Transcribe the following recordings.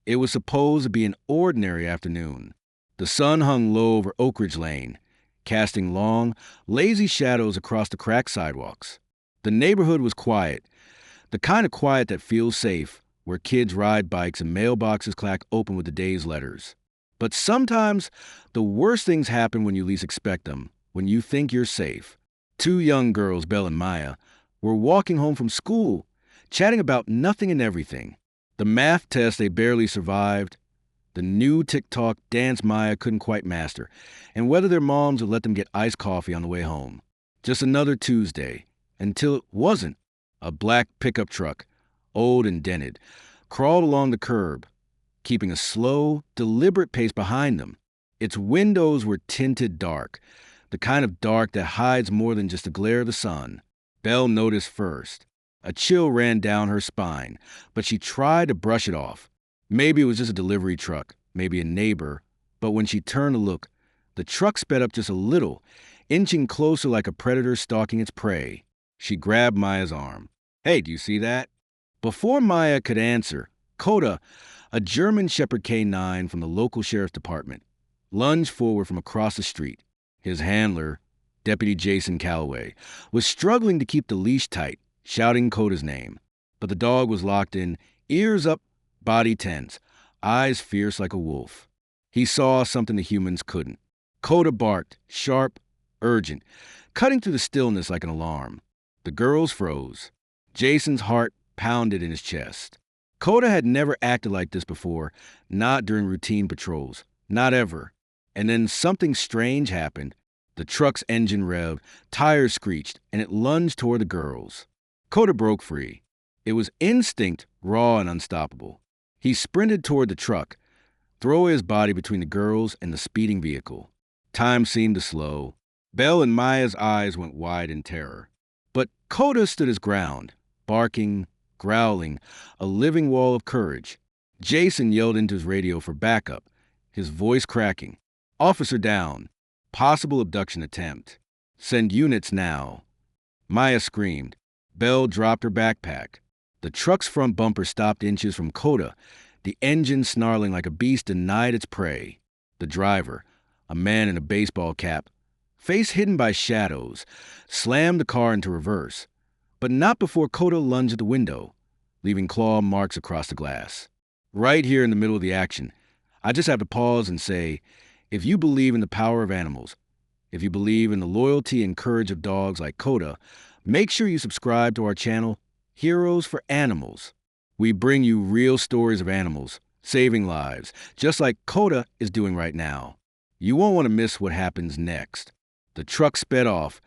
It was supposed to be an ordinary afternoon. The sun hung low over Oak Ridge Lane, casting long, lazy shadows across the cracked sidewalks. The neighborhood was quiet, the kind of quiet that feels safe, where kids ride bikes and mailboxes clack open with the day's letters. But sometimes, the worst things happen when you least expect them, when you think you're safe. Two young girls, Belle and Maya, were walking home from school, chatting about nothing and everything. The math test they barely survived, the new TikTok dance Maya couldn't quite master, and whether their moms would let them get iced coffee on the way home. Just another Tuesday, until it wasn't. A black pickup truck, old and dented, crawled along the curb, keeping a slow, deliberate pace behind them. Its windows were tinted dark, the kind of dark that hides more than just the glare of the sun. Belle noticed first. A chill ran down her spine, but she tried to brush it off. Maybe it was just a delivery truck, maybe a neighbor, but when she turned to look, the truck sped up just a little, inching closer like a predator stalking its prey. She grabbed Maya's arm. "Hey, do you see that?" Before Maya could answer, Coda, a German Shepherd K9 from the local sheriff's department, lunged forward from across the street. His handler, Deputy Jason Calloway, was struggling to keep the leash tight, shouting Coda's name. But the dog was locked in, ears up, body tense, eyes fierce like a wolf. He saw something the humans couldn't. Coda barked, sharp, urgent, cutting through the stillness like an alarm. The girls froze. Jason's heart pounded in his chest. Coda had never acted like this before, not during routine patrols, not ever. And then something strange happened. The truck's engine revved, tires screeched, and it lunged toward the girls. Coda broke free. It was instinct, raw and unstoppable. He sprinted toward the truck, throwing his body between the girls and the speeding vehicle. Time seemed to slow. Belle and Maya's eyes went wide in terror. But Coda stood his ground, barking, growling, a living wall of courage. Jason yelled into his radio for backup, his voice cracking. "Officer down. Possible abduction attempt. Send units now." Maya screamed. Belle dropped her backpack. The truck's front bumper stopped inches from Coda, the engine snarling like a beast denied its prey. The driver, a man in a baseball cap, face hidden by shadows, slammed the car into reverse, but not before Coda lunged at the window, leaving claw marks across the glass. Right here in the middle of the action, I just have to pause and say, if you believe in the power of animals, if you believe in the loyalty and courage of dogs like Coda, make sure you subscribe to our channel, Heroes for Animals. We bring you real stories of animals, saving lives, just like Coda is doing right now. You won't want to miss what happens next. The truck sped off,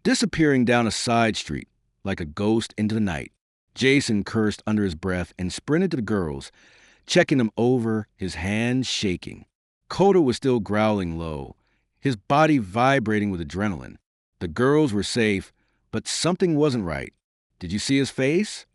disappearing down a side street like a ghost into the night. Jason cursed under his breath and sprinted to the girls, checking them over, his hands shaking. Coda was still growling low, his body vibrating with adrenaline. The girls were safe, but something wasn't right. "Did you see his face?"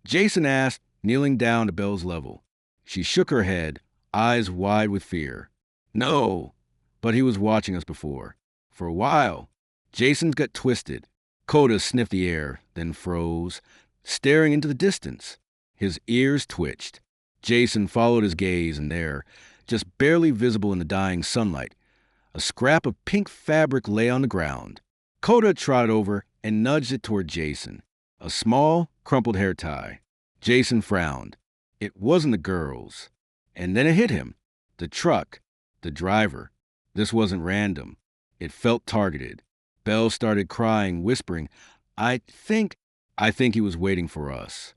Jason asked, kneeling down to Belle's level. She shook her head, eyes wide with fear. "No, but he was watching us before. For a while." Jason's gut twisted. Coda sniffed the air, then froze, staring into the distance. His ears twitched. Jason followed his gaze, and there, just barely visible in the dying sunlight, a scrap of pink fabric lay on the ground. Coda trotted over and nudged it toward Jason. A small, crumpled hair tie. Jason frowned. It wasn't the girls. And then it hit him. The truck. The driver. This wasn't random. It felt targeted. Belle started crying, whispering, I think he was waiting for us."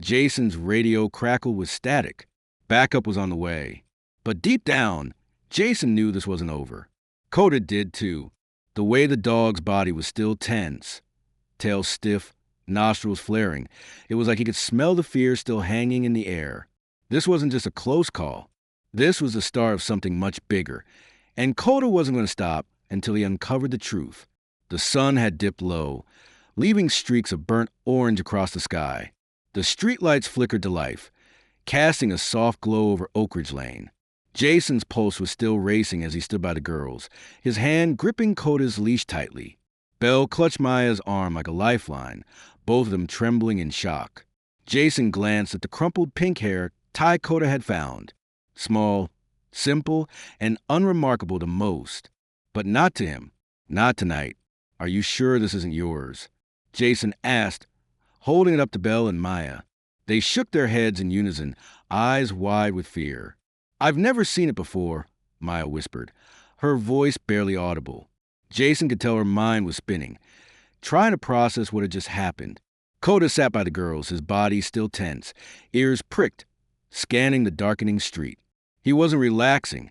Jason's radio crackled with static. Backup was on the way. But deep down, Jason knew this wasn't over. Coda did too. The way the dog's body was still tense. Tail stiff, nostrils flaring. It was like he could smell the fear still hanging in the air. This wasn't just a close call. This was the start of something much bigger. And Coda wasn't going to stop until he uncovered the truth. The sun had dipped low, leaving streaks of burnt orange across the sky. The streetlights flickered to life, casting a soft glow over Oak Ridge Lane. Jason's pulse was still racing as he stood by the girls, his hand gripping Coda's leash tightly. Belle clutched Maya's arm like a lifeline, both of them trembling in shock. Jason glanced at the crumpled pink hair tie Coda had found. Small, simple, and unremarkable to most. But not to him. Not tonight. Are you sure this isn't yours? Jason asked, holding it up to Belle and Maya. They shook their heads in unison, eyes wide with fear. I've never seen it before, Maya whispered, her voice barely audible. Jason could tell her mind was spinning, trying to process what had just happened. Coda sat by the girls, his body still tense, ears pricked, scanning the darkening street. He wasn't relaxing,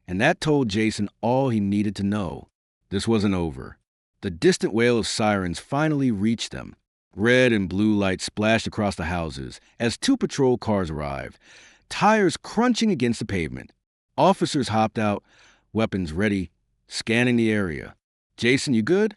and that told Jason all he needed to know. This wasn't over. The distant wail of sirens finally reached them. Red and blue lights splashed across the houses as 2 patrol cars arrived, tires crunching against the pavement. Officers hopped out, weapons ready, scanning the area. "Jason, you good?"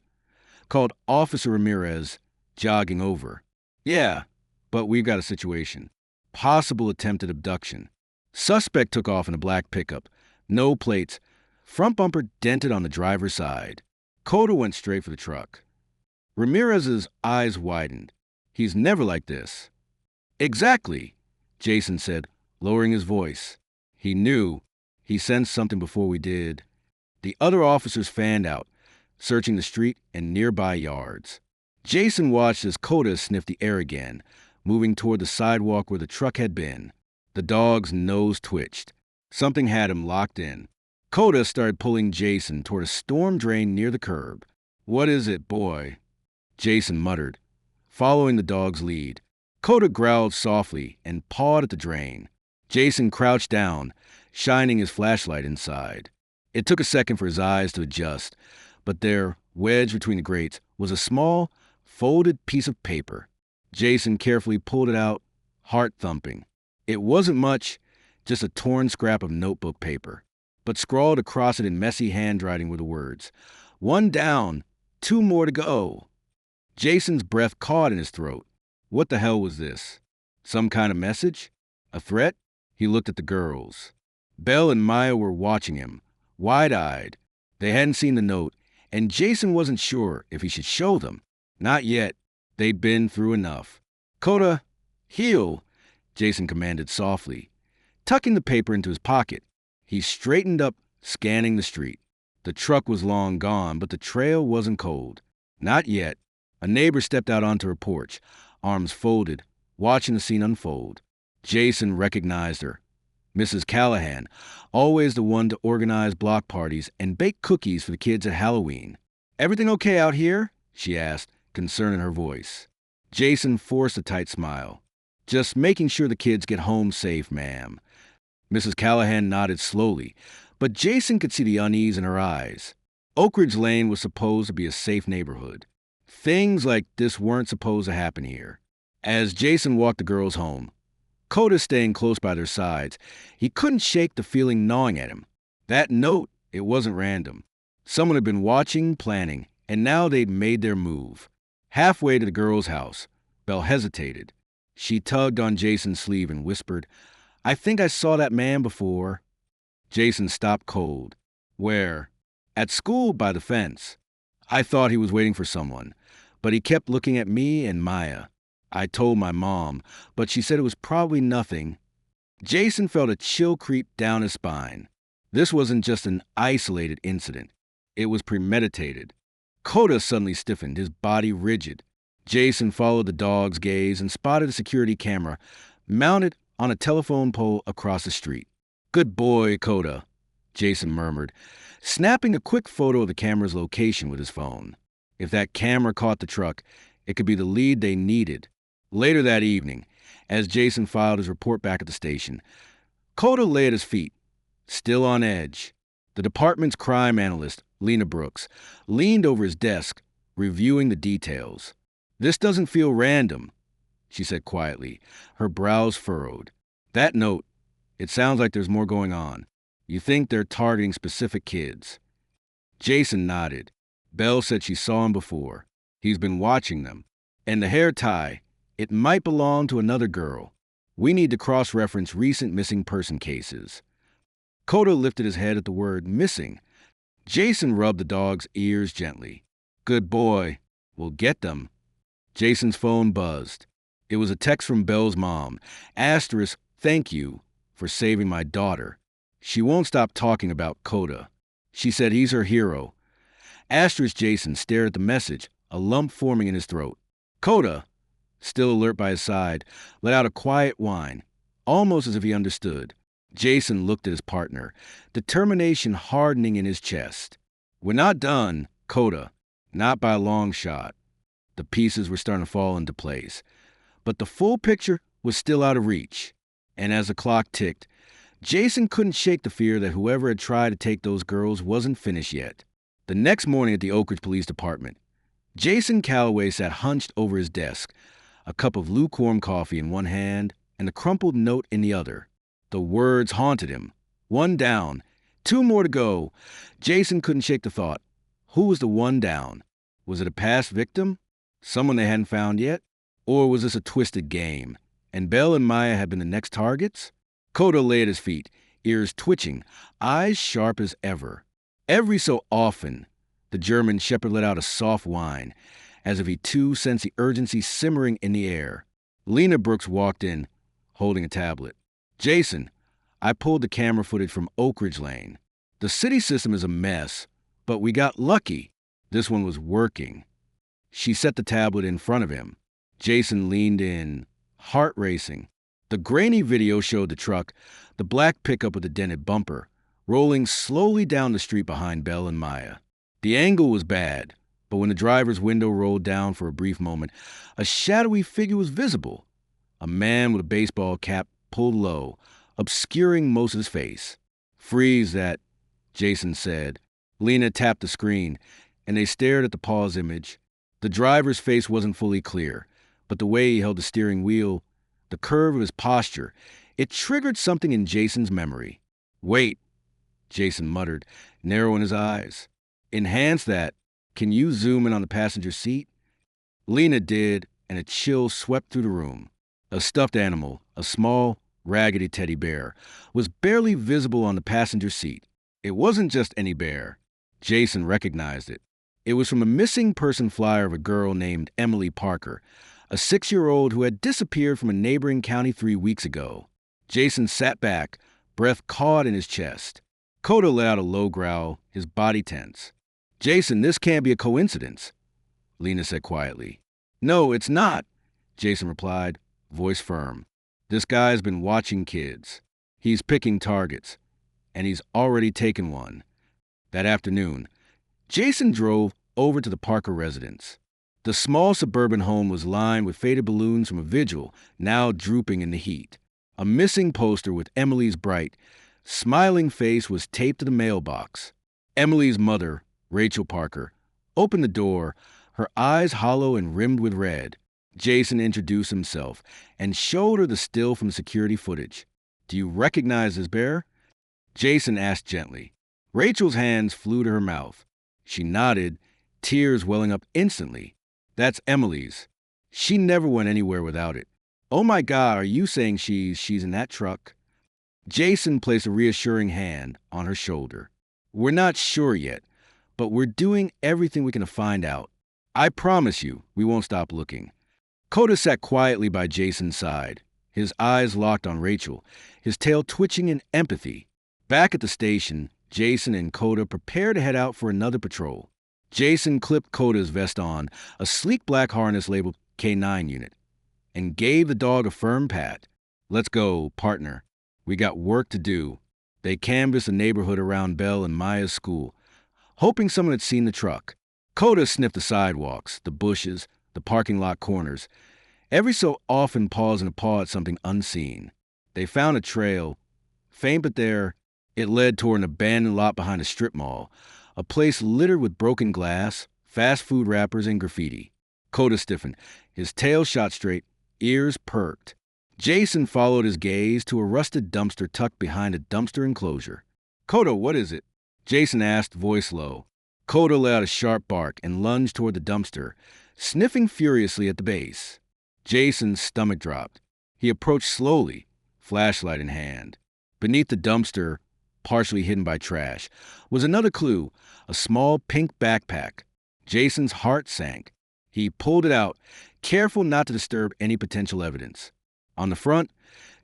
called Officer Ramirez, jogging over. "Yeah, but we've got a situation. Possible attempted abduction." Suspect took off in a black pickup. No plates. Front bumper dented on the driver's side. Coda went straight for the truck. Ramirez's eyes widened. "He's never like this." "Exactly," Jason said, lowering his voice. He knew. He sensed something before we did. The other officers fanned out, searching the street and nearby yards. Jason watched as Coda sniffed the air again, moving toward the sidewalk where the truck had been. The dog's nose twitched. Something had him locked in. Coda started pulling Jason toward a storm drain near the curb. "What is it, boy?" Jason muttered, following the dog's lead. Coda growled softly and pawed at the drain. Jason crouched down, shining his flashlight inside. It took a second for his eyes to adjust, but there, wedged between the grates, was a small, folded piece of paper. Jason carefully pulled it out, heart thumping. It wasn't much, just a torn scrap of notebook paper. But scrawled across it in messy handwriting were the words, "1 down, 2 more to go." Jason's breath caught in his throat. What the hell was this? Some kind of message? A threat? He looked at the girls. Belle and Maya were watching him, wide-eyed. They hadn't seen the note, and Jason wasn't sure if he should show them. Not yet. They'd been through enough. "Coda, heel," Jason commanded softly. Tucking the paper into his pocket, he straightened up, scanning the street. The truck was long gone, but the trail wasn't cold. Not yet. A neighbor stepped out onto her porch, arms folded, watching the scene unfold. Jason recognized her. Mrs. Callahan, always the one to organize block parties and bake cookies for the kids at Halloween. "Everything okay out here?" she asked, concern in her voice. Jason forced a tight smile. "Just making sure the kids get home safe, ma'am." Mrs. Callahan nodded slowly, but Jason could see the unease in her eyes. Oak Ridge Lane was supposed to be a safe neighborhood. Things like this weren't supposed to happen here. As Jason walked the girls home, Coda staying close by their sides, he couldn't shake the feeling gnawing at him. That note, it wasn't random. Someone had been watching, planning, and now they'd made their move. Halfway to the girls' house, Belle hesitated. She tugged on Jason's sleeve and whispered, "I think I saw that man before." Jason stopped cold. "Where?" "At school by the fence. I thought he was waiting for someone, but he kept looking at me and Maya. I told my mom, but she said it was probably nothing." Jason felt a chill creep down his spine. This wasn't just an isolated incident. It was premeditated. Coda suddenly stiffened, his body rigid. Jason followed the dog's gaze and spotted a security camera mounted on a telephone pole across the street. "Good boy, Coda," Jason murmured, snapping a quick photo of the camera's location with his phone. If that camera caught the truck, it could be the lead they needed. Later that evening, as Jason filed his report back at the station, Coda lay at his feet, still on edge. The department's crime analyst, Lena Brooks, leaned over his desk, reviewing the details. "This doesn't feel random," she said quietly, her brows furrowed. "That note, it sounds like there's more going on. You think they're targeting specific kids?" Jason nodded. Belle said she saw him before. He's been watching them. And the hair tie, it might belong to another girl. We need to cross-reference recent missing person cases. Coda lifted his head at the word missing. Jason rubbed the dog's ears gently. "Good boy. We'll get them." Jason's phone buzzed. It was a text from Belle's mom, asterisk Thank you for saving my daughter. She won't stop talking about Coda. She said he's her hero. Asterisk Jason stared at the message, a lump forming in his throat. Coda, still alert by his side, let out a quiet whine, almost as if he understood. Jason looked at his partner, determination hardening in his chest. We're not done, Coda. Not by a long shot. The pieces were starting to fall into place. But the full picture was still out of reach. And as the clock ticked, Jason couldn't shake the fear that whoever had tried to take those girls wasn't finished yet. The next morning at the Oak Ridge Police Department, Jason Calloway sat hunched over his desk, a cup of lukewarm coffee in one hand and a crumpled note in the other. The words haunted him. 1 down, 2 more to go. Jason couldn't shake the thought. Who was the 1 down? Was it a past victim? Someone they hadn't found yet? Or was this a twisted game, and Belle and Maya had been the next targets? Coda lay at his feet, ears twitching, eyes sharp as ever. Every so often, the German shepherd let out a soft whine, as if he too sensed the urgency simmering in the air. Lena Brooks walked in, holding a tablet. Jason, I pulled the camera footage from Oak Ridge Lane. The city system is a mess, but we got lucky. This one was working. She set the tablet in front of him. Jason leaned in, heart racing. The grainy video showed the truck, the black pickup with the dented bumper, rolling slowly down the street behind Belle and Maya. The angle was bad, but when the driver's window rolled down for a brief moment, a shadowy figure was visible. A man with a baseball cap pulled low, obscuring most of his face. Freeze that, Jason said. Lena tapped the screen, and they stared at the pause image. The driver's face wasn't fully clear, but the way he held the steering wheel, the curve of his posture, it triggered something in Jason's memory. Wait, Jason muttered, narrowing his eyes. Enhance that. Can you zoom in on the passenger seat? Lena did, and a chill swept through the room. A stuffed animal, a small, raggedy teddy bear, was barely visible on the passenger seat. It wasn't just any bear. Jason recognized it. It was from a missing person flyer of a girl named Emily Parker, a 6-year-old who had disappeared from a neighboring county 3 weeks ago. Jason sat back, breath caught in his chest. Coda let out a low growl, his body tense. Jason, this can't be a coincidence, Lena said quietly. No, it's not, Jason replied, voice firm. This guy's been watching kids. He's picking targets, and he's already taken one. That afternoon, Jason drove over to the Parker residence. The small suburban home was lined with faded balloons from a vigil, now drooping in the heat. A missing poster with Emily's bright, smiling face was taped to the mailbox. Emily's mother, Rachel Parker, opened the door, her eyes hollow and rimmed with red. Jason introduced himself and showed her the still from security footage. Do you recognize this bear? Jason asked gently. Rachel's hands flew to her mouth. She nodded, tears welling up instantly. That's Emily's. She never went anywhere without it. Oh my God, are you saying she's in that truck? Jason placed a reassuring hand on her shoulder. We're not sure yet, but we're doing everything we can to find out. I promise you, we won't stop looking. Coda sat quietly by Jason's side, his eyes locked on Rachel, his tail twitching in empathy. Back at the station, Jason and Coda prepared to head out for another patrol. Jason clipped Coda's vest on, a sleek black harness labeled K9 unit, and gave the dog a firm pat. Let's go, partner. We got work to do. They canvassed the neighborhood around Belle and Maya's school, hoping someone had seen the truck. Coda sniffed the sidewalks, the bushes, the parking lot corners, every so often pausing to paw at something unseen. They found a trail, faint but there. It led toward an abandoned lot behind a strip mall, a place littered with broken glass, fast food wrappers, and graffiti. Coda stiffened, his tail shot straight, ears perked. Jason followed his gaze to a rusted dumpster tucked behind a dumpster enclosure. Coda, what is it? Jason asked, voice low. Coda let out a sharp bark and lunged toward the dumpster, sniffing furiously at the base. Jason's stomach dropped. He approached slowly, flashlight in hand. Beneath the dumpster, partially hidden by trash, was another clue, a small pink backpack. Jason's heart sank. He pulled it out, careful not to disturb any potential evidence. On the front,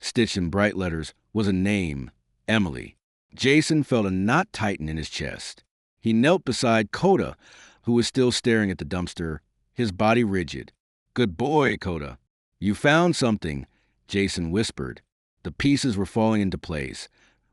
stitched in bright letters, was a name, Emily. Jason felt a knot tighten in his chest. He knelt beside Coda, who was still staring at the dumpster, his body rigid. "Good boy, Coda. You found something," Jason whispered. The pieces were falling into place,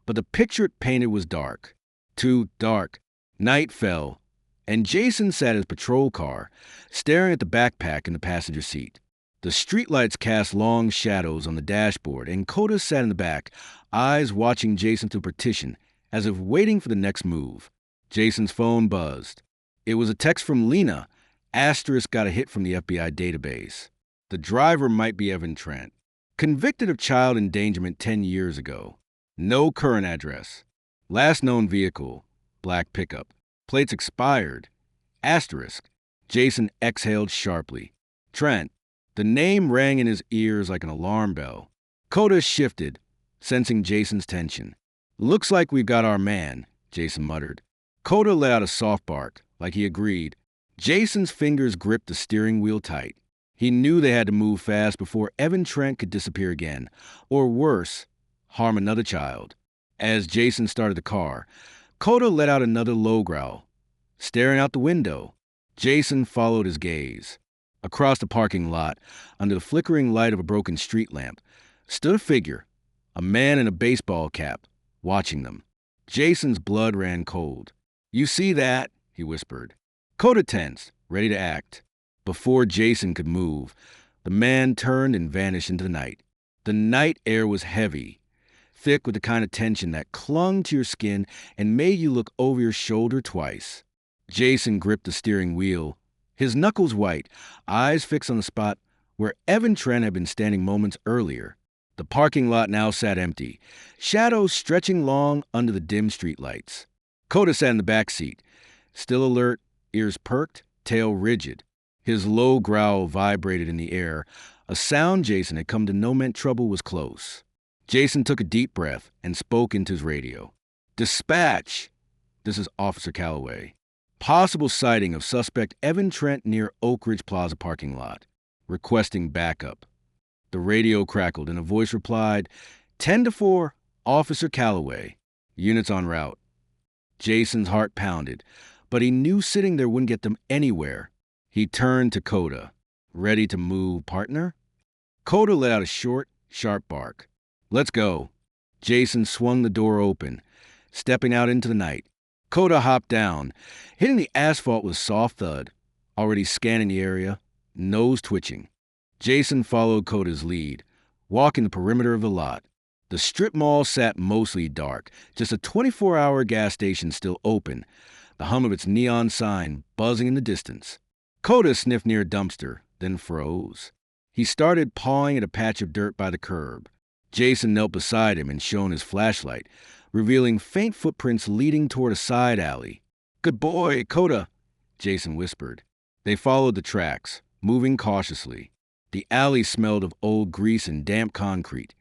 but the picture it painted was dark. Too dark. Night fell, and Jason sat in his patrol car, staring at the backpack in the passenger seat. The streetlights cast long shadows on the dashboard, and Coda sat in the back, eyes watching Jason through partition, as if waiting for the next move. Jason's phone buzzed. It was a text from Lena. Asterisk got a hit from the FBI database. The driver might be Evan Trent, convicted of child endangerment 10 years ago. No current address. Last known vehicle, black pickup. Plates expired. Asterisk. Jason exhaled sharply. Trent. The name rang in his ears like an alarm bell. Coda shifted, sensing Jason's tension. "Looks like we've got our man," Jason muttered. Coda let out a soft bark, like he agreed. Jason's fingers gripped the steering wheel tight. He knew they had to move fast before Evan Trent could disappear again, or worse, harm another child. As Jason started the car, Coda let out another low growl. Staring out the window, Jason followed his gaze. Across the parking lot, under the flickering light of a broken street lamp, stood a figure, a man in a baseball cap, watching them. Jason's blood ran cold. "You see that?" he whispered. Coda tensed, ready to act. Before Jason could move, the man turned and vanished into the night. The night air was heavy, thick with the kind of tension that clung to your skin and made you look over your shoulder twice. Jason gripped the steering wheel, his knuckles white, eyes fixed on the spot where Evan Trent had been standing moments earlier. The parking lot now sat empty, shadows stretching long under the dim streetlights. Coda sat in the back seat, still alert, ears perked, tail rigid. His low growl vibrated in the air, a sound Jason had come to know meant trouble was close. Jason took a deep breath and spoke into his radio. "Dispatch! This is Officer Calloway. Possible sighting of suspect Evan Trent near Oak Ridge Plaza parking lot. Requesting backup." The radio crackled and a voice replied, 10-4, Officer Calloway. Units en route. Jason's heart pounded, but he knew sitting there wouldn't get them anywhere. He turned to Coda. "Ready to move, partner?" Coda let out a short, sharp bark. "Let's go." Jason swung the door open, stepping out into the night. Coda hopped down, hitting the asphalt with a soft thud, already scanning the area, nose twitching. Jason followed Coda's lead, walking the perimeter of the lot. The strip mall sat mostly dark, just a 24-hour gas station still open, the hum of its neon sign buzzing in the distance. Coda sniffed near a dumpster, then froze. He started pawing at a patch of dirt by the curb. Jason knelt beside him and shone his flashlight, revealing faint footprints leading toward a side alley. "Good boy, Coda," Jason whispered. They followed the tracks, moving cautiously. The alley smelled of old grease and damp concrete,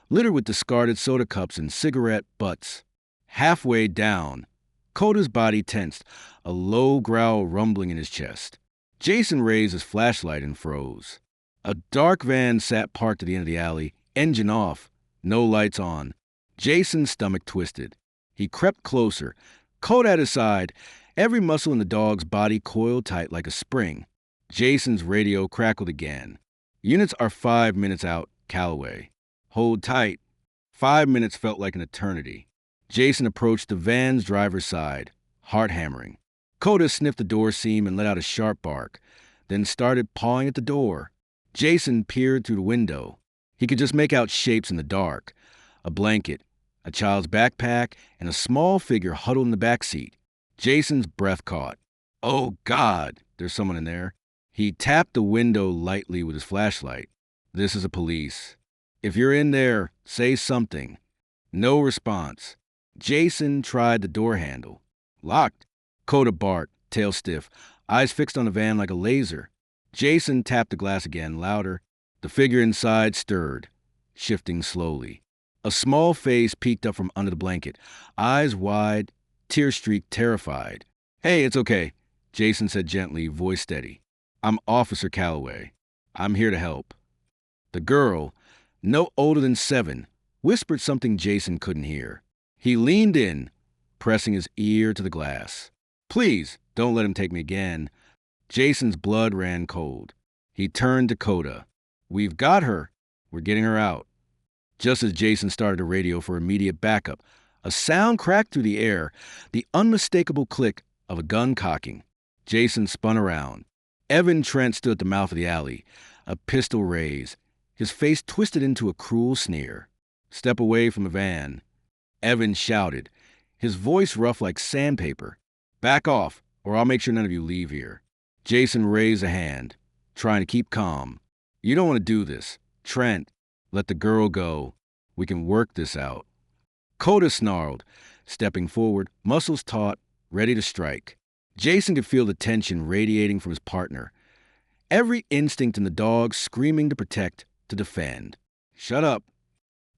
littered with discarded soda cups and cigarette butts. Halfway down, Coda's body tensed, a low growl rumbling in his chest. Jason raised his flashlight and froze. A dark van sat parked at the end of the alley, engine off, no lights on. Jason's stomach twisted. He crept closer, Coda at his side, every muscle in the dog's body coiled tight like a spring. Jason's radio crackled again. "Units are 5 minutes out, Calloway. Hold tight." 5 minutes felt like an eternity. Jason approached the van's driver's side, heart hammering. Coda sniffed the door seam and let out a sharp bark, then started pawing at the door. Jason peered through the window. He could just make out shapes in the dark. A blanket, a child's backpack, and a small figure huddled in the back seat. Jason's breath caught. "Oh, God, there's someone in there." He tapped the window lightly with his flashlight. "This is the police. If you're in there, say something." No response. Jason tried the door handle. Locked. Coda barked, tail stiff, eyes fixed on the van like a laser. Jason tapped the glass again, louder. The figure inside stirred, shifting slowly. A small face peeked up from under the blanket, eyes wide, tear-streaked, terrified. "Hey, it's okay," Jason said gently, voice steady. "I'm Officer Calloway. I'm here to help." The girl, no older than 7, whispered something Jason couldn't hear. He leaned in, pressing his ear to the glass. Please, don't let him take me again. Jason's blood ran cold. He turned to Coda. We've got her. We're getting her out. Just as Jason started a radio for immediate backup, a sound cracked through the air, the unmistakable click of a gun cocking. Jason spun around. Evan Trent stood at the mouth of the alley, a pistol raised, his face twisted into a cruel sneer. Step away from the van. Evan shouted, his voice rough like sandpaper. Back off, or I'll make sure none of you leave here. Jason raised a hand, trying to keep calm. You don't want to do this. Trent, let the girl go. We can work this out. Coda snarled, stepping forward, muscles taut, ready to strike. Jason could feel the tension radiating from his partner. Every instinct in the dog screaming to protect, to defend. Shut up.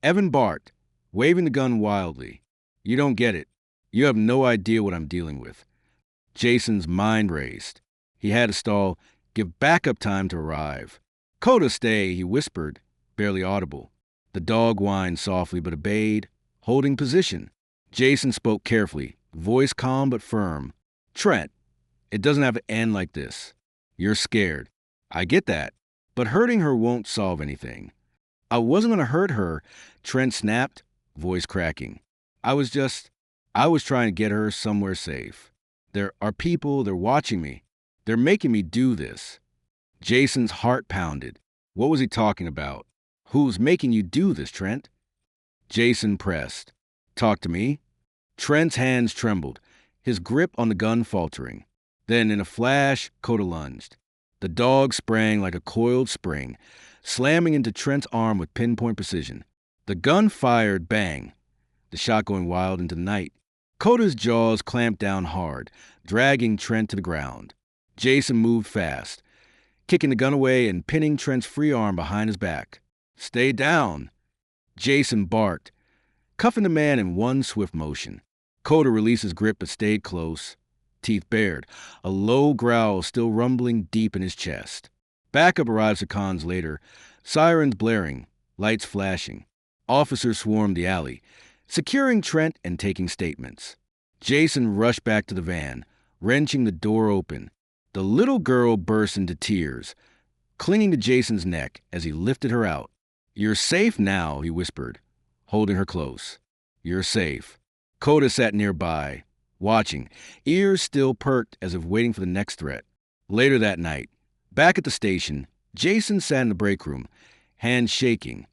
Evan barked, waving the gun wildly. You don't get it. You have no idea what I'm dealing with. Jason's mind raced. He had to stall, give backup time to arrive. Coda, stay, he whispered, barely audible. The dog whined softly but obeyed, holding position. Jason spoke carefully, voice calm but firm. Trent, it doesn't have to end like this. You're scared. I get that, but hurting her won't solve anything. I wasn't going to hurt her, Trent snapped, voice cracking. I was trying to get her somewhere safe. There are people, they're watching me. They're making me do this. Jason's heart pounded. What was he talking about? Who's making you do this, Trent? Jason pressed. Talk to me? Trent's hands trembled, his grip on the gun faltering. Then, in a flash, Coda lunged. The dog sprang like a coiled spring, slamming into Trent's arm with pinpoint precision. The gun fired, bang, the shot going wild into the night. Coda's jaws clamped down hard, dragging Trent to the ground. Jason moved fast, kicking the gun away and pinning Trent's free arm behind his back. Stay down. Jason barked, cuffing the man in one swift motion. Coda released his grip but stayed close, teeth bared, a low growl still rumbling deep in his chest. Backup arrived seconds later, sirens blaring, lights flashing. Officers swarmed the alley, securing Trent and taking statements. Jason rushed back to the van, wrenching the door open. The little girl burst into tears, clinging to Jason's neck as he lifted her out. You're safe now, he whispered, holding her close. You're safe. Coda sat nearby, watching, ears still perked as if waiting for the next threat. Later that night, back at the station, Jason sat in the break room, hands shaking,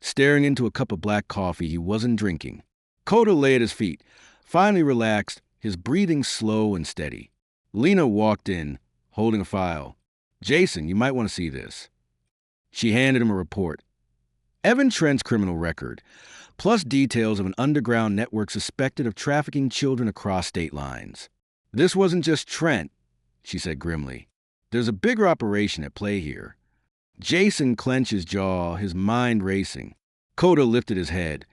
staring into a cup of black coffee he wasn't drinking. Coda lay at his feet, finally relaxed, his breathing slow and steady. Lena walked in, holding a file. Jason, you might want to see this. She handed him a report. Evan Trent's criminal record, plus details of an underground network suspected of trafficking children across state lines. This wasn't just Trent, she said grimly. There's a bigger operation at play here. Jason clenched his jaw, his mind racing. Coda lifted his head,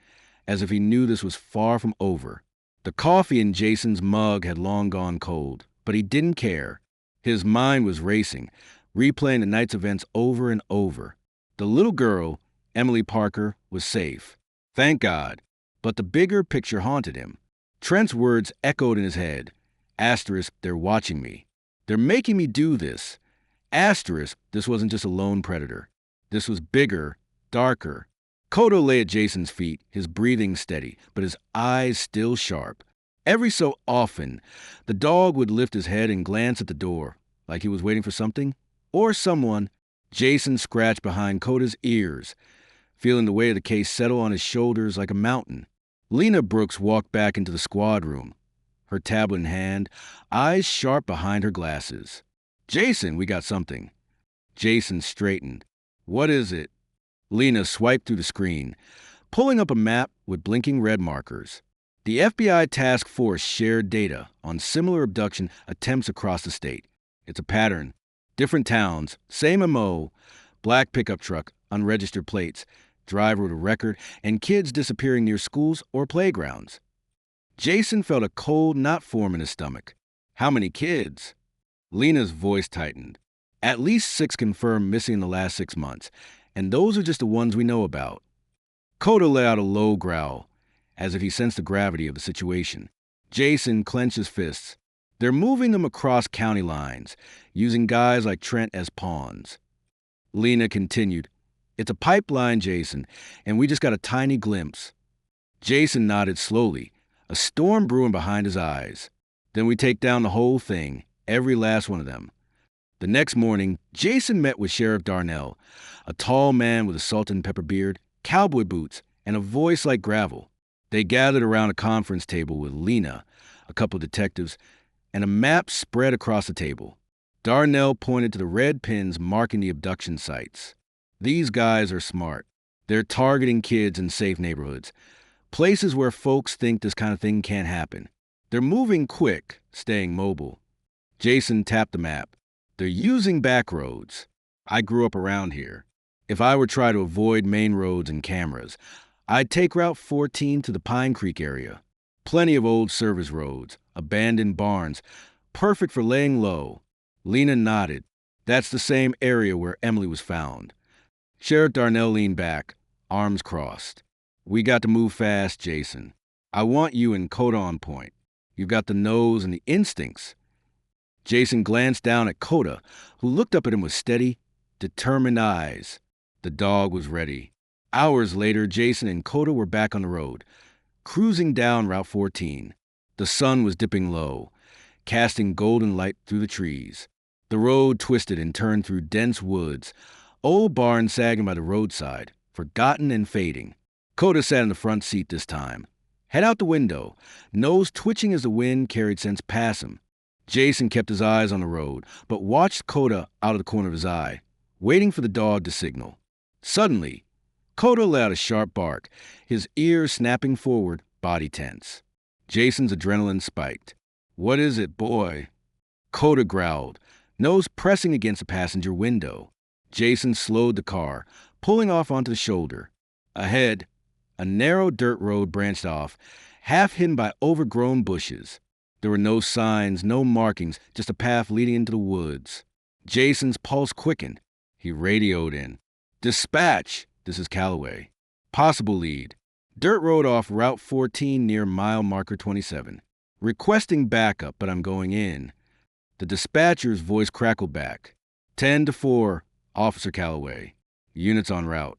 as if he knew this was far from over. The coffee in Jason's mug had long gone cold, but he didn't care. His mind was racing, replaying the night's events over and over. The little girl, Emily Parker, was safe. Thank God. But the bigger picture haunted him. Trent's words echoed in his head. Asterisk, they're watching me. They're making me do this. Asterisk, this wasn't just a lone predator. This was bigger, darker. Coda lay at Jason's feet, his breathing steady, but his eyes still sharp. Every so often, the dog would lift his head and glance at the door, like he was waiting for something or someone. Jason scratched behind Coda's ears, feeling the weight of the case settle on his shoulders like a mountain. Lena Brooks walked back into the squad room, her tablet in hand, eyes sharp behind her glasses. Jason, we got something. Jason straightened. What is it? Lena swiped through the screen, pulling up a map with blinking red markers. The FBI task force shared data on similar abduction attempts across the state. It's a pattern. Different towns, same MO, black pickup truck, unregistered plates, driver with a record, and kids disappearing near schools or playgrounds. Jason felt a cold knot form in his stomach. How many kids? Lena's voice tightened. At least 6 confirmed missing in the last 6 months, and those are just the ones we know about. Coda let out a low growl, as if he sensed the gravity of the situation. Jason clenched his fists. They're moving them across county lines, using guys like Trent as pawns. Lena continued, "It's a pipeline, Jason, and we just got a tiny glimpse." Jason nodded slowly, a storm brewing behind his eyes. "Then we take down the whole thing, every last one of them." The next morning, Jason met with Sheriff Darnell, a tall man with a salt and pepper beard, cowboy boots, and a voice like gravel. They gathered around a conference table with Lena, a couple of detectives, and a map spread across the table. Darnell pointed to the red pins marking the abduction sites. "These guys are smart. They're targeting kids in safe neighborhoods, places where folks think this kind of thing can't happen. They're moving quick, staying mobile." Jason tapped the map. "They're using back roads. I grew up around here. If I were to try to avoid main roads and cameras, I'd take Route 14 to the Pine Creek area. Plenty of old service roads, abandoned barns, perfect for laying low." Lena nodded. "That's the same area where Emily was found." Sheriff Darnell leaned back, arms crossed. "We got to move fast, Jason. I want you and Coda on point. You've got the nose and the instincts." Jason glanced down at Coda, who looked up at him with steady, determined eyes. The dog was ready. Hours later, Jason and Coda were back on the road, cruising down Route 14. The sun was dipping low, casting golden light through the trees. The road twisted and turned through dense woods, old barns sagging by the roadside, forgotten and fading. Coda sat in the front seat this time, head out the window, nose twitching as the wind carried scents past him. Jason kept his eyes on the road, but watched Coda out of the corner of his eye, waiting for the dog to signal. Suddenly, Coda let out a sharp bark, his ears snapping forward, body tense. Jason's adrenaline spiked. "What is it, boy?" Coda growled, nose pressing against the passenger window. Jason slowed the car, pulling off onto the shoulder. Ahead, a narrow dirt road branched off, half hidden by overgrown bushes. There were no signs, no markings, just a path leading into the woods. Jason's pulse quickened. He radioed in. "Dispatch! This is Calloway. Possible lead. Dirt road off Route 14 near mile marker 27. Requesting backup, but I'm going in." The dispatcher's voice crackled back. 10-4, Officer Calloway. Units en route.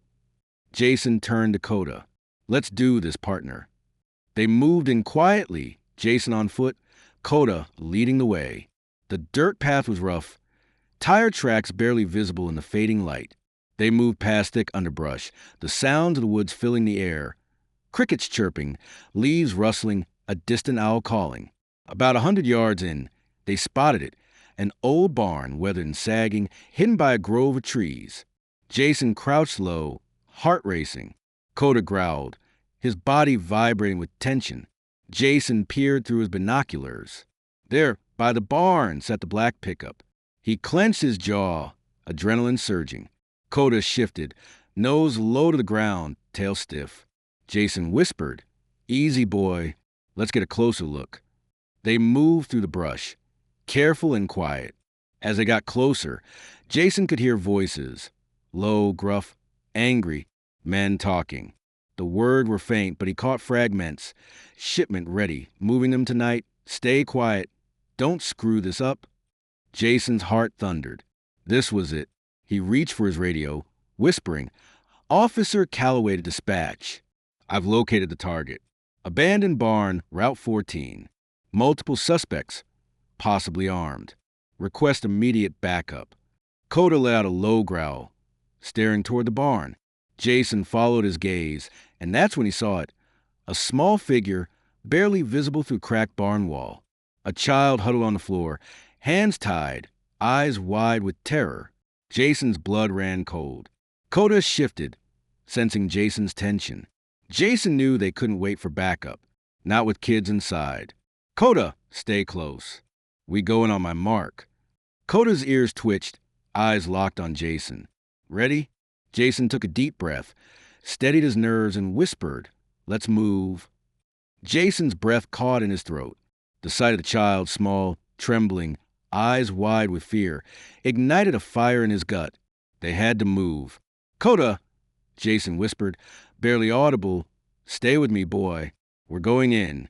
Jason turned to Coda. "Let's do this, partner." They moved in quietly, Jason on foot, Coda leading the way. The dirt path was rough, tire tracks barely visible in the fading light. They moved past thick underbrush, the sounds of the woods filling the air. Crickets chirping, leaves rustling, a distant owl calling. About 100 yards in, they spotted it, an old barn, weathered and sagging, hidden by a grove of trees. Jason crouched low, heart racing. Coda growled, his body vibrating with tension. Jason peered through his binoculars. There, by the barn, sat the black pickup. He clenched his jaw, adrenaline surging. Coda shifted, nose low to the ground, tail stiff. Jason whispered, "Easy, boy. Let's get a closer look." They moved through the brush, careful and quiet. As they got closer, Jason could hear voices, low, gruff, angry, men talking. The words were faint, but he caught fragments. "Shipment ready. Moving them tonight. Stay quiet. Don't screw this up." Jason's heart thundered. This was it. He reached for his radio, whispering, "Officer Calloway to dispatch. I've located the target. Abandoned barn, Route 14. Multiple suspects, possibly armed. Request immediate backup." Coda let out a low growl, staring toward the barn. Jason followed his gaze, and that's when he saw it. A small figure, barely visible through cracked barn wall. A child huddled on the floor, hands tied, eyes wide with terror. Jason's blood ran cold. Coda shifted, sensing Jason's tension. Jason knew they couldn't wait for backup, not with kids inside. "Coda, stay close. We go in on my mark." Coda's ears twitched, eyes locked on Jason. "Ready?" Jason took a deep breath, steadied his nerves, and whispered, "Let's move." Jason's breath caught in his throat. The sight of the child, small, trembling, eyes wide with fear, ignited a fire in his gut. They had to move. "Coda," Jason whispered, barely audible. "Stay with me, boy. We're going in."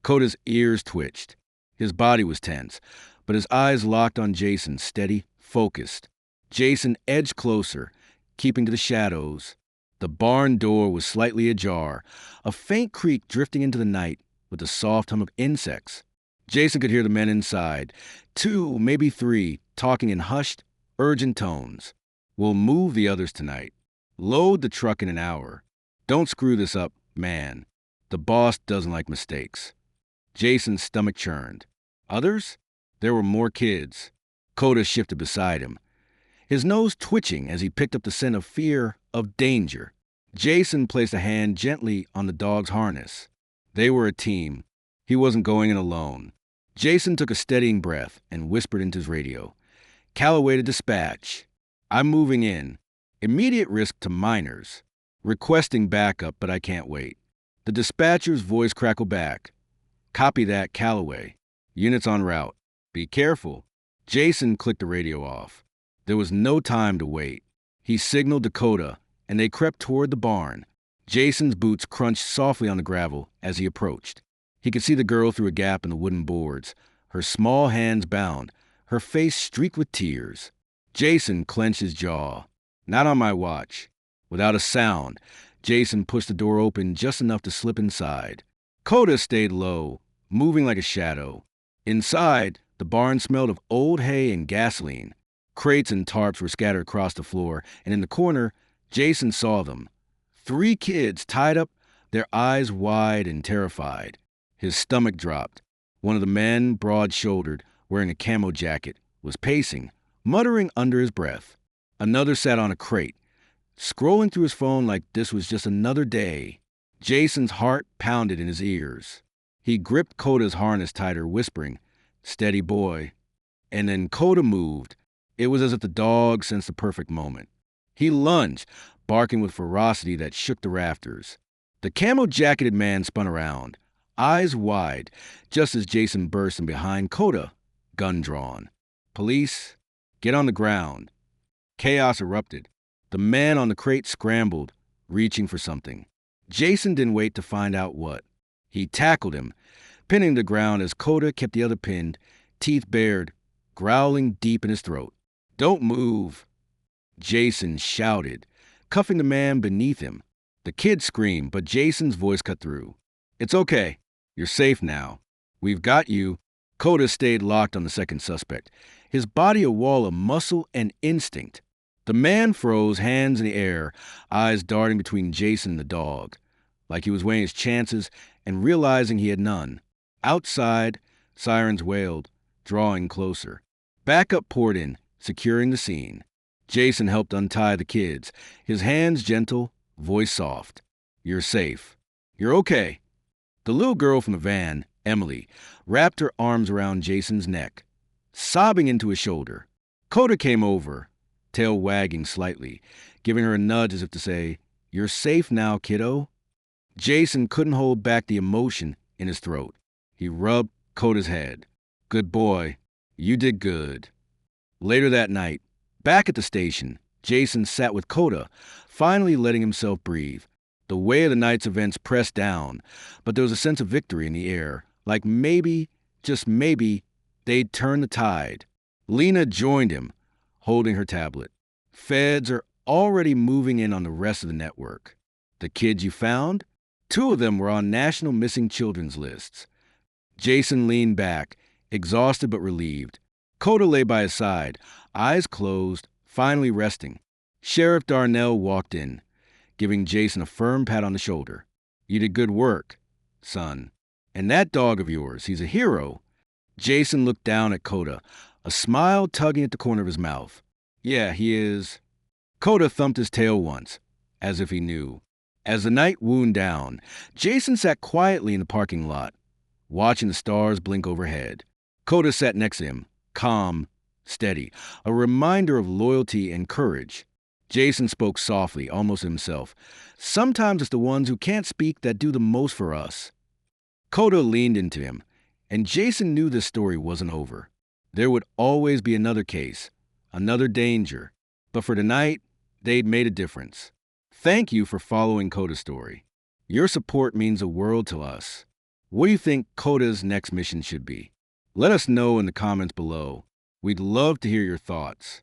Coda's ears twitched. His body was tense, but his eyes locked on Jason, steady, focused. Jason edged closer, keeping to the shadows. The barn door was slightly ajar, a faint creak drifting into the night with the soft hum of insects. Jason could hear the men inside, 2, maybe 3, talking in hushed, urgent tones. "We'll move the others tonight. Load the truck in an hour. Don't screw this up, man. The boss doesn't like mistakes." Jason's stomach churned. Others? There were more kids. Coda shifted beside him, his nose twitching as he picked up the scent of fear, of danger. Jason placed a hand gently on the dog's harness. They were a team. He wasn't going in alone. Jason took a steadying breath and whispered into his radio. "Callaway to dispatch. I'm moving in. Immediate risk to minors. Requesting backup, but I can't wait." The dispatcher's voice crackled back. "Copy that, Callaway. Units en route. Be careful." Jason clicked the radio off. There was no time to wait. He signaled Dakota, and they crept toward the barn. Jason's boots crunched softly on the gravel as he approached. He could see the girl through a gap in the wooden boards, her small hands bound, her face streaked with tears. Jason clenched his jaw. "Not on my watch." Without a sound, Jason pushed the door open just enough to slip inside. Coda stayed low, moving like a shadow. Inside, the barn smelled of old hay and gasoline. Crates and tarps were scattered across the floor, and in the corner, Jason saw them. 3 kids tied up, their eyes wide and terrified. His stomach dropped. One of the men, broad-shouldered, wearing a camo jacket, was pacing, muttering under his breath. Another sat on a crate, scrolling through his phone like this was just another day. Jason's heart pounded in his ears. He gripped Coda's harness tighter, whispering, "Steady, boy." And then Coda moved. It was as if the dog sensed the perfect moment. He lunged, barking with ferocity that shook the rafters. The camo-jacketed man spun around, eyes wide, just as Jason burst in behind Coda, gun drawn. "Police, get on the ground." Chaos erupted. The man on the crate scrambled, reaching for something. Jason didn't wait to find out what. He tackled him, pinning the ground as Coda kept the other pinned, teeth bared, growling deep in his throat. "Don't move," Jason shouted, cuffing the man beneath him. The kid screamed, but Jason's voice cut through. "It's okay. You're safe now. We've got you." Coda stayed locked on the second suspect, his body a wall of muscle and instinct. The man froze, hands in the air, eyes darting between Jason and the dog, like he was weighing his chances and realizing he had none. Outside, sirens wailed, drawing closer. Backup poured in, securing the scene. Jason helped untie the kids, his hands gentle, voice soft. "You're safe. You're okay." The little girl from the van, Emily, wrapped her arms around Jason's neck, sobbing into his shoulder. Coda came over, tail wagging slightly, giving her a nudge as if to say, "You're safe now, kiddo." Jason couldn't hold back the emotion in his throat. He rubbed Coda's head. "Good boy. You did good." Later that night, back at the station, Jason sat with Coda, finally letting himself breathe. The weight of the night's events pressed down, but there was a sense of victory in the air, like maybe, just maybe, they'd turn the tide. Lena joined him, holding her tablet. "Feds are already moving in on the rest of the network. The kids you found? 2 of them were on national missing children's lists." Jason leaned back, exhausted but relieved. Coda lay by his side, eyes closed, finally resting. Sheriff Darnell walked in, giving Jason a firm pat on the shoulder. "You did good work, son. And that dog of yours, he's a hero." Jason looked down at Coda, a smile tugging at the corner of his mouth. "Yeah, he is." Coda thumped his tail once, as if he knew. As the night wound down, Jason sat quietly in the parking lot, watching the stars blink overhead. Coda sat next to him, calm, steady, a reminder of loyalty and courage. Jason spoke softly, almost himself. "Sometimes it's the ones who can't speak that do the most for us." Coda leaned into him, and Jason knew this story wasn't over. There would always be another case, another danger. But for tonight, they'd made a difference. Thank you for following Coda's story. Your support means the world to us. What do you think Coda's next mission should be? Let us know in the comments below. We'd love to hear your thoughts.